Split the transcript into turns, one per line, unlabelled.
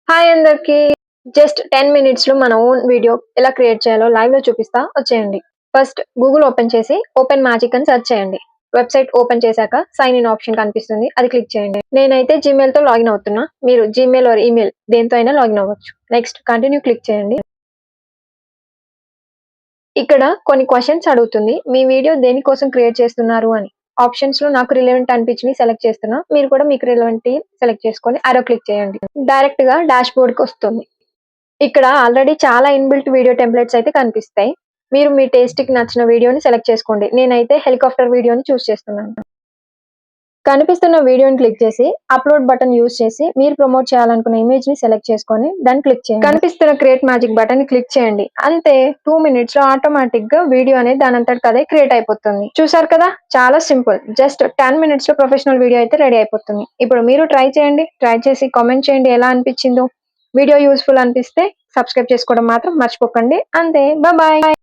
Hi అందరికి. Just 10 minutes లో మన ఓన్ వీడియో ఎలా క్రియేట్ చేయాలో లైవ్ లో చూపిస్తా, వచ్చేయండి. ఫస్ట్ గూగుల్ ఓపెన్ చేసి ఓపెన్ మ్యాజిక్ అని సెర్చ్ చేయండి. వెబ్సైట్ ఓపెన్ చేశాక సైన్ ఇన్ ఆప్షన్ కనిపిస్తుంది, అది క్లిక్ చేయండి. నేనైతే జీమెయిల్ తో లాగిన్ అవుతున్నా, మీరు జీమెయిల్ ఆర్ ఈమెయిల్ దేంతో అయినా లాగిన్ అవ్వచ్చు. నెక్స్ట్ కంటిన్యూ క్లిక్ చేయండి. ఇక్కడ కొన్ని క్వశ్చన్స్ అడుగుతుంది, మీ వీడియో దేనికోసం క్రియేట్ చేస్తున్నారు అని. ఆప్షన్స్ లో నాకు రిలవెంట్ అనిపించి సెలెక్ట్ చేస్తున్నా, మీరు కూడా మీకు రిలవెంట్ సెలెక్ట్ చేసుకొని ఆరో క్లిక్ చేయండి. డైరెక్ట్ గా డాష్ బోర్డ్ కి వస్తుంది. ఇక్కడ ఆల్రెడీ చాలా ఇన్‌బిల్ట్ వీడియో టెంప్లేట్స్ అయితే కనిపిస్తాయి. మీరు మీ టేస్ట్‌కి నచ్చిన వీడియోని సెలెక్ట్ చేసుకోండి. నేనైతే హెలికాప్టర్ వీడియోని చూస్ చేస్తున్నాను. కనిపిస్తున్న వీడియోని క్లిక్ చేసి అప్‌లోడ్ బటన్ యూజ్ చేసి మీరు ప్రమోట్ చేయాలనుకున్న ఇమేజ్‌ని సెలెక్ట్ చేసుకొని డన్ క్లిక్ చేయండి. కనిపిస్తున్న క్రియేట్ మ్యాజిక్ బటన్‌ని క్లిక్ చేయండి. అంతే 2 మినిట్స్‌లో ఆటోమేటిక్‌గా వీడియో అనేది దానంతటికి అదే క్రియేట్ అయిపోతుంది. చూసారు కదా, చాలా సింపుల్. జస్ట్ 10 మినిట్స్‌లో ప్రొఫెషనల్ వీడియో అయితే రెడీ అయిపోతుంది. ఇప్పుడు మీరు ట్రై చేయండి. ట్రై చేసి కామెంట్ చేయండి ఎలా అనిపించిందో. వీడియో యూజ్‌ఫుల్ అనిపిస్తే సబ్స్క్రైబ్ చేసుకోవడం మాత్రం మర్చిపోకండి. అంతే, బాయ్.